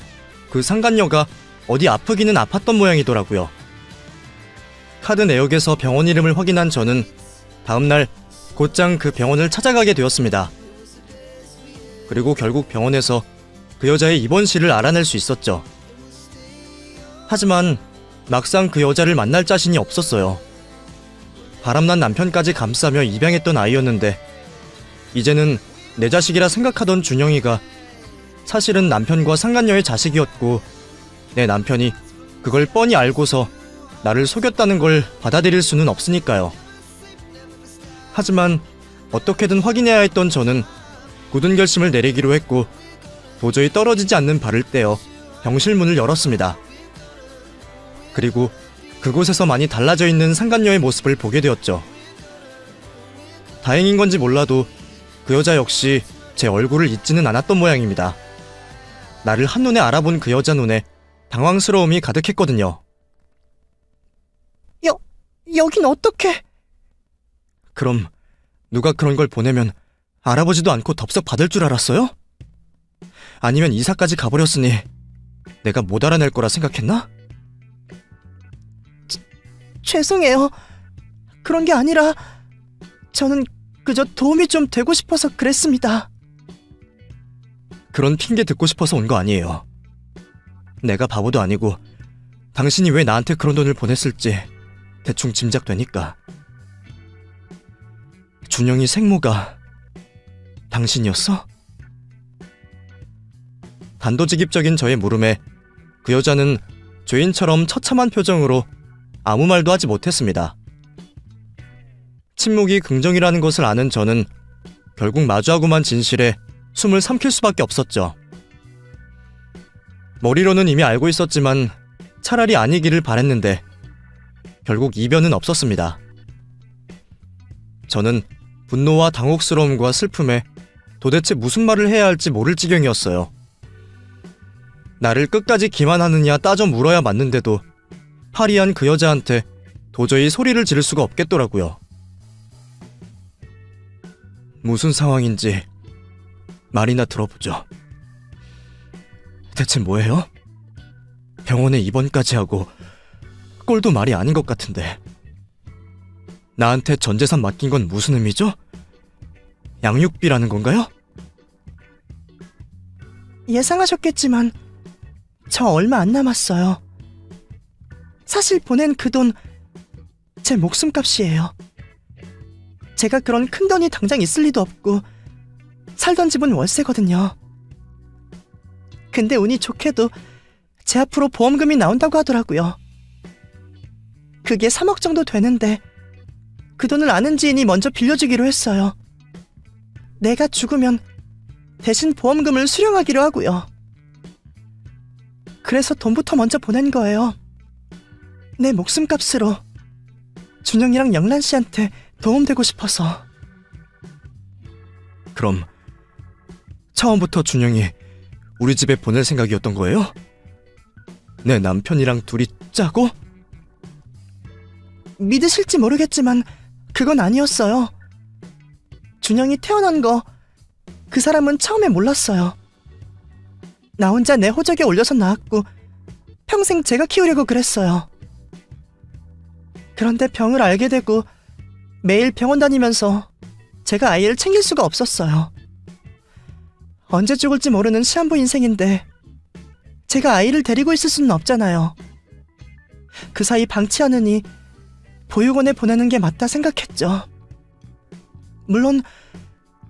그 상간녀가 어디 아프기는 아팠던 모양이더라고요. 카드 내역에서 병원 이름을 확인한 저는 다음날 곧장 그 병원을 찾아가게 되었습니다. 그리고 결국 병원에서 그 여자의 입원실을 알아낼 수 있었죠. 하지만 막상 그 여자를 만날 자신이 없었어요. 바람난 남편까지 감싸며 입양했던 아이였는데 이제는 내 자식이라 생각하던 준영이가 사실은 남편과 상간녀의 자식이었고 내 남편이 그걸 뻔히 알고서 나를 속였다는 걸 받아들일 수는 없으니까요. 하지만 어떻게든 확인해야 했던 저는 굳은 결심을 내리기로 했고 도저히 떨어지지 않는 발을 떼어 병실 문을 열었습니다. 그리고 그곳에서 많이 달라져 있는 상간녀의 모습을 보게 되었죠. 다행인 건지 몰라도 그 여자 역시 제 얼굴을 잊지는 않았던 모양입니다. 나를 한눈에 알아본 그 여자 눈에 당황스러움이 가득했거든요. 여긴 어떻게? 그럼 누가 그런 걸 보내면 알아보지도 않고 덥석 받을 줄 알았어요? 아니면 이사까지 가버렸으니 내가 못 알아낼 거라 생각했나? 죄송해요. 그런 게 아니라 저는 그저 도움이 좀 되고 싶어서 그랬습니다. 그런 핑계 듣고 싶어서 온 거 아니에요. 내가 바보도 아니고 당신이 왜 나한테 그런 돈을 보냈을지 대충 짐작되니까. 준영이 생모가 당신이었어? 단도직입적인 저의 물음에 그 여자는 죄인처럼 처참한 표정으로 아무 말도 하지 못했습니다. 침묵이 긍정이라는 것을 아는 저는 결국 마주하고만 진실에 숨을 삼킬 수밖에 없었죠. 머리로는 이미 알고 있었지만 차라리 아니기를 바랬는데 결국 이변은 없었습니다. 저는 분노와 당혹스러움과 슬픔에 도대체 무슨 말을 해야 할지 모를 지경이었어요. 나를 끝까지 기만하느냐 따져 물어야 맞는데도 파리한 그 여자한테 도저히 소리를 지를 수가 없겠더라고요. 무슨 상황인지 말이나 들어보죠. 대체 뭐예요? 병원에 입원까지 하고 꼴도 말이 아닌 것 같은데. 나한테 전 재산 맡긴 건 무슨 의미죠? 양육비라는 건가요? 예상하셨겠지만 저 얼마 안 남았어요. 사실 보낸 그 돈 제 목숨값이에요. 제가 그런 큰 돈이 당장 있을 리도 없고 살던 집은 월세거든요. 근데 운이 좋게도 제 앞으로 보험금이 나온다고 하더라고요. 그게 3억 정도 되는데 그 돈을 아는 지인이 먼저 빌려주기로 했어요. 내가 죽으면 대신 보험금을 수령하기로 하고요. 그래서 돈부터 먼저 보낸 거예요. 내 목숨값으로 준영이랑 영란 씨한테 도움되고 싶어서. 그럼 처음부터 준영이 우리 집에 보낼 생각이었던 거예요? 내 남편이랑 둘이 짜고? 믿으실지 모르겠지만 그건 아니었어요. 준영이 태어난 거 그 사람은 처음에 몰랐어요. 나 혼자 내 호적에 올려서 낳았고 평생 제가 키우려고 그랬어요. 그런데 병을 알게 되고 매일 병원 다니면서 제가 아이를 챙길 수가 없었어요. 언제 죽을지 모르는 시한부 인생인데 제가 아이를 데리고 있을 수는 없잖아요. 그 사이 방치하느니 보육원에 보내는 게 맞다 생각했죠. 물론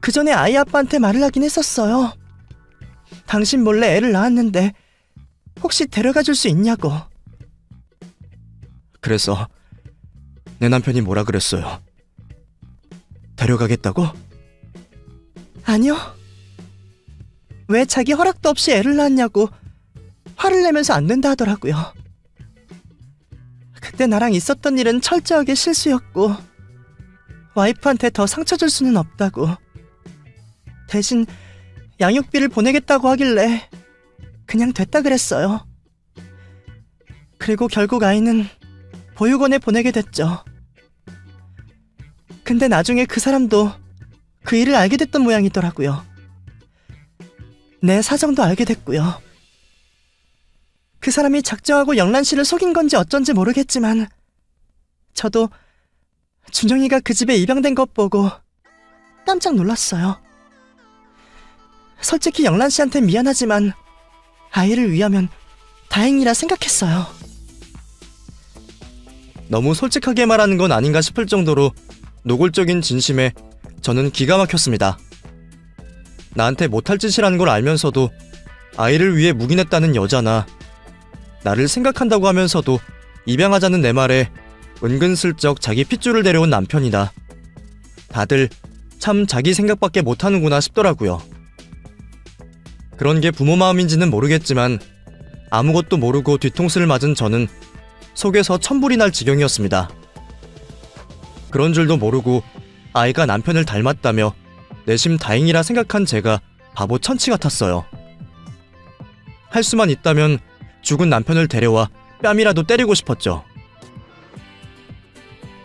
그 전에 아이 아빠한테 말을 하긴 했었어요. 당신 몰래 애를 낳았는데 혹시 데려가 줄 수 있냐고. 그래서 내 남편이 뭐라 그랬어요? 데려가겠다고? 아니요. 왜 자기 허락도 없이 애를 낳았냐고 화를 내면서 안 된다 하더라고요. 그때 나랑 있었던 일은 철저하게 실수였고 와이프한테 더 상처 줄 수는 없다고. 대신 양육비를 보내겠다고 하길래 그냥 됐다 그랬어요. 그리고 결국 아이는 보육원에 보내게 됐죠. 근데 나중에 그 사람도 그 일을 알게 됐던 모양이더라고요. 내 사정도 알게 됐고요. 그 사람이 작정하고 영란 씨를 속인 건지 어쩐지 모르겠지만 저도 준영이가 그 집에 입양된 것 보고 깜짝 놀랐어요. 솔직히 영란 씨한테 미안하지만 아이를 위하면 다행이라 생각했어요. 너무 솔직하게 말하는 건 아닌가 싶을 정도로 노골적인 진심에 저는 기가 막혔습니다. 나한테 못할 짓이라는 걸 알면서도 아이를 위해 묵인했다는 여자나 나를 생각한다고 하면서도 입양하자는 내 말에 은근슬쩍 자기 핏줄을 데려온 남편이다. 다들 참 자기 생각밖에 못하는구나 싶더라고요. 그런 게 부모 마음인지는 모르겠지만 아무것도 모르고 뒤통수를 맞은 저는 속에서 천불이 날 지경이었습니다. 그런 줄도 모르고 아이가 남편을 닮았다며 내심 다행이라 생각한 제가 바보 천치 같았어요. 할 수만 있다면 죽은 남편을 데려와 뺨이라도 때리고 싶었죠.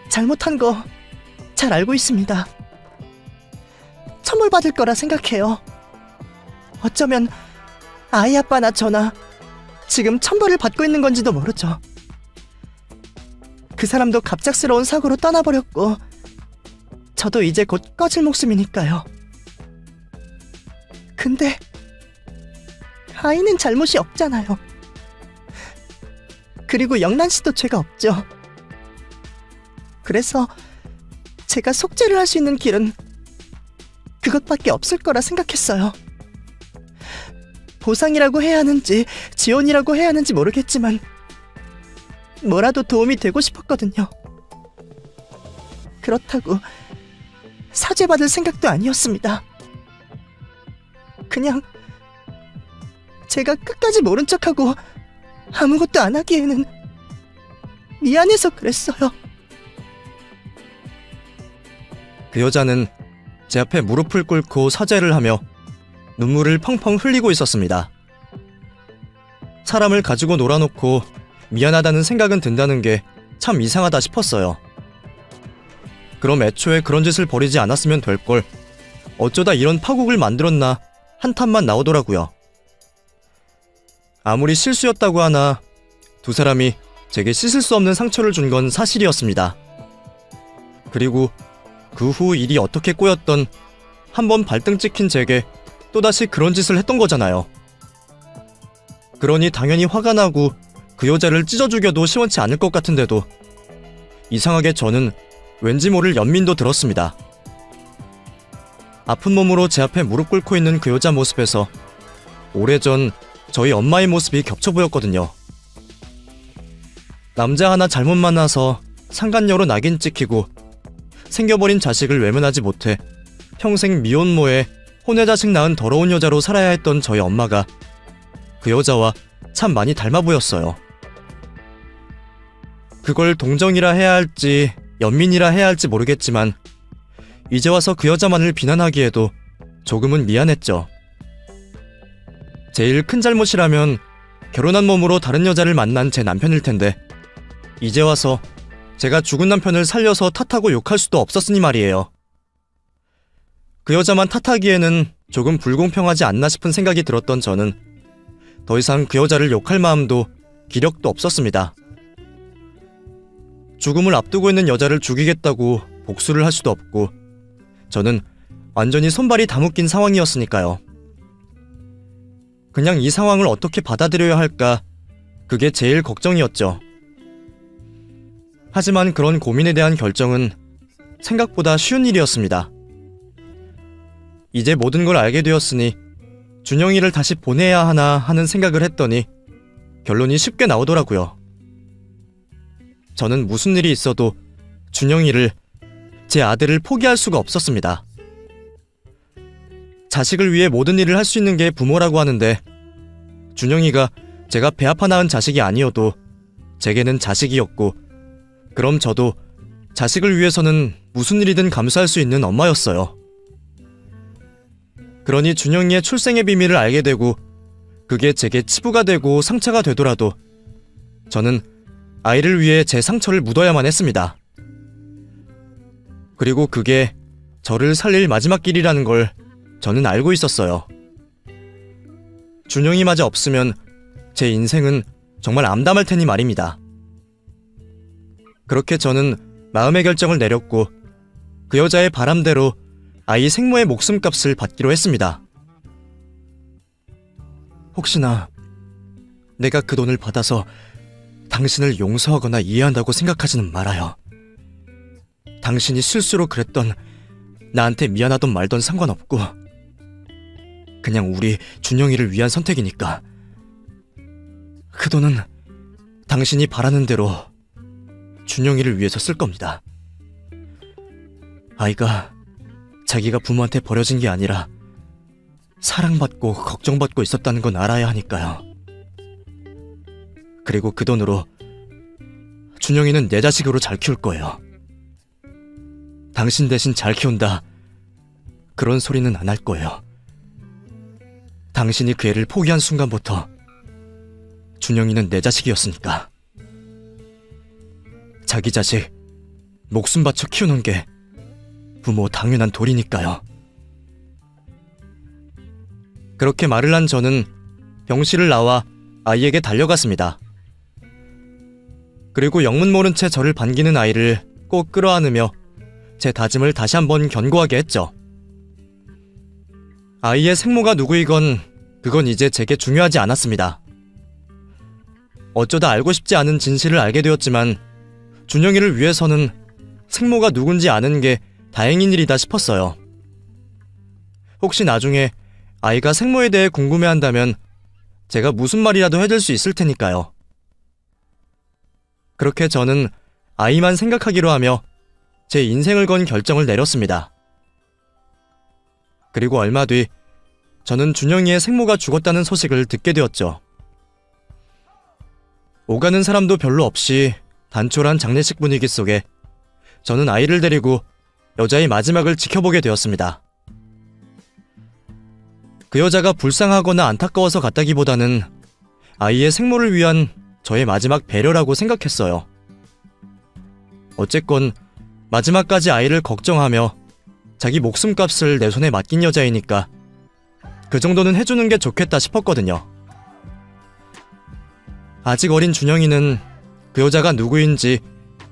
잘못한 거 잘 알고 있습니다. 처벌받을 거라 생각해요. 어쩌면 아이 아빠나 저나 지금 천벌을 받고 있는 건지도 모르죠. 그 사람도 갑작스러운 사고로 떠나버렸고 저도 이제 곧 꺼질 목숨이니까요. 근데 아이는 잘못이 없잖아요. 그리고 영란 씨도 죄가 없죠. 그래서 제가 속죄를 할 수 있는 길은 그것밖에 없을 거라 생각했어요. 보상이라고 해야 하는지 지원이라고 해야 하는지 모르겠지만 뭐라도 도움이 되고 싶었거든요. 그렇다고 사죄받을 생각도 아니었습니다. 그냥 제가 끝까지 모른 척하고 아무것도 안 하기에는 미안해서 그랬어요. 그 여자는 제 앞에 무릎을 꿇고 사죄를 하며 눈물을 펑펑 흘리고 있었습니다. 사람을 가지고 놀아놓고 미안하다는 생각은 든다는 게 참 이상하다 싶었어요. 그럼 애초에 그런 짓을 벌이지 않았으면 될걸 어쩌다 이런 파국을 만들었나 한탄만 나오더라고요. 아무리 실수였다고 하나 두 사람이 제게 씻을 수 없는 상처를 준 건 사실이었습니다. 그리고 그 후 일이 어떻게 꼬였던 한번 발등 찍힌 제게 또다시 그런 짓을 했던 거잖아요. 그러니 당연히 화가 나고 그 여자를 찢어 죽여도 시원치 않을 것 같은데도 이상하게 저는 왠지 모를 연민도 들었습니다. 아픈 몸으로 제 앞에 무릎 꿇고 있는 그 여자 모습에서 오래전 저희 엄마의 모습이 겹쳐 보였거든요. 남자 하나 잘못 만나서 상간녀로 낙인 찍히고 생겨버린 자식을 외면하지 못해 평생 미혼모에 혼외 자식 낳은 더러운 여자로 살아야 했던 저희 엄마가 그 여자와 참 많이 닮아 보였어요. 그걸 동정이라 해야 할지 연민이라 해야 할지 모르겠지만 이제 와서 그 여자만을 비난하기에도 조금은 미안했죠. 제일 큰 잘못이라면 결혼한 몸으로 다른 여자를 만난 제 남편일 텐데 이제 와서 제가 죽은 남편을 살려서 탓하고 욕할 수도 없었으니 말이에요. 그 여자만 탓하기에는 조금 불공평하지 않나 싶은 생각이 들었던 저는 더 이상 그 여자를 욕할 마음도 기력도 없었습니다. 죽음을 앞두고 있는 여자를 죽이겠다고 복수를 할 수도 없고 저는 완전히 손발이 다 묶인 상황이었으니까요. 그냥 이 상황을 어떻게 받아들여야 할까 그게 제일 걱정이었죠. 하지만 그런 고민에 대한 결정은 생각보다 쉬운 일이었습니다. 이제 모든 걸 알게 되었으니 준영이를 다시 보내야 하나 하는 생각을 했더니 결론이 쉽게 나오더라고요. 저는 무슨 일이 있어도 준영이를, 제 아들을 포기할 수가 없었습니다. 자식을 위해 모든 일을 할 수 있는 게 부모라고 하는데 준영이가 제가 배 아파 낳은 자식이 아니어도 제게는 자식이었고 그럼 저도 자식을 위해서는 무슨 일이든 감수할 수 있는 엄마였어요. 그러니 준영이의 출생의 비밀을 알게 되고 그게 제게 치부가 되고 상처가 되더라도 저는 아이를 위해 제 상처를 묻어야만 했습니다. 그리고 그게 저를 살릴 마지막 길이라는 걸 저는 알고 있었어요. 준영이마저 없으면 제 인생은 정말 암담할 테니 말입니다. 그렇게 저는 마음의 결정을 내렸고 그 여자의 바람대로 아이 생모의 목숨값을 받기로 했습니다. 혹시나 내가 그 돈을 받아서 당신을 용서하거나 이해한다고 생각하지는 말아요. 당신이 실수로 그랬던, 나한테 미안하던 말던 상관없고 그냥 우리 준영이를 위한 선택이니까 그 돈은 당신이 바라는 대로 준영이를 위해서 쓸 겁니다. 아이가 자기가 부모한테 버려진 게 아니라 사랑받고 걱정받고 있었다는 건 알아야 하니까요. 그리고 그 돈으로 준영이는 내 자식으로 잘 키울 거예요. 당신 대신 잘 키운다, 그런 소리는 안 할 거예요. 당신이 그 애를 포기한 순간부터 준영이는 내 자식이었으니까. 자기 자식 목숨 바쳐 키우는 게 부모 당연한 도리니까요. 그렇게 말을 한 저는 병실을 나와 아이에게 달려갔습니다. 그리고 영문 모른 채 저를 반기는 아이를 꼭 끌어안으며 제 다짐을 다시 한번 견고하게 했죠. 아이의 생모가 누구이건 그건 이제 제게 중요하지 않았습니다. 어쩌다 알고 싶지 않은 진실을 알게 되었지만 준영이를 위해서는 생모가 누군지 아는 게 다행인 일이다 싶었어요. 혹시 나중에 아이가 생모에 대해 궁금해한다면 제가 무슨 말이라도 해줄 수 있을 테니까요. 그렇게 저는 아이만 생각하기로 하며 제 인생을 건 결정을 내렸습니다. 그리고 얼마 뒤 저는 준영이의 생모가 죽었다는 소식을 듣게 되었죠. 오가는 사람도 별로 없이 단촐한 장례식 분위기 속에 저는 아이를 데리고 여자의 마지막을 지켜보게 되었습니다. 그 여자가 불쌍하거나 안타까워서 갔다기보다는 아이의 생모를 위한 저의 마지막 배려라고 생각했어요. 어쨌건 마지막까지 아이를 걱정하며 자기 목숨값을 내 손에 맡긴 여자이니까 그 정도는 해주는 게 좋겠다 싶었거든요. 아직 어린 준영이는 그 여자가 누구인지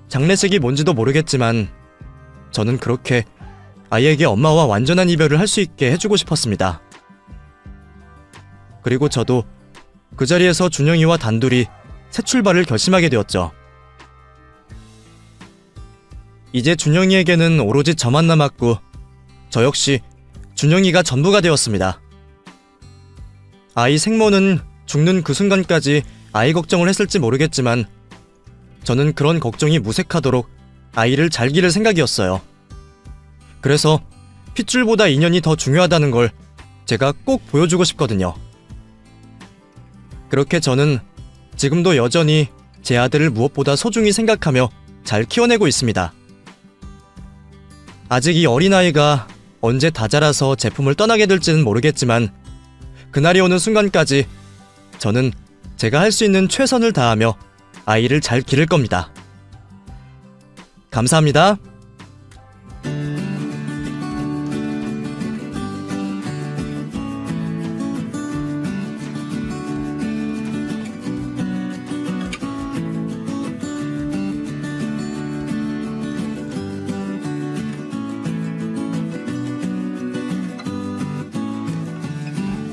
장례식이 뭔지도 모르겠지만 저는 그렇게 아이에게 엄마와 완전한 이별을 할 수 있게 해주고 싶었습니다. 그리고 저도 그 자리에서 준영이와 단둘이 새 출발을 결심하게 되었죠. 이제 준영이에게는 오로지 저만 남았고 저 역시 준영이가 전부가 되었습니다. 아이 생모는 죽는 그 순간까지 아이 걱정을 했을지 모르겠지만 저는 그런 걱정이 무색하도록 아이를 잘 기를 생각이었어요. 그래서 핏줄보다 인연이 더 중요하다는 걸 제가 꼭 보여주고 싶거든요. 그렇게 저는 지금도 여전히 제 아들을 무엇보다 소중히 생각하며 잘 키워내고 있습니다. 아직 이 어린아이가 언제 다 자라서 제품을 떠나게 될지는 모르겠지만 그날이 오는 순간까지 저는 제가 할 수 있는 최선을 다하며 아이를 잘 기를 겁니다. 감사합니다.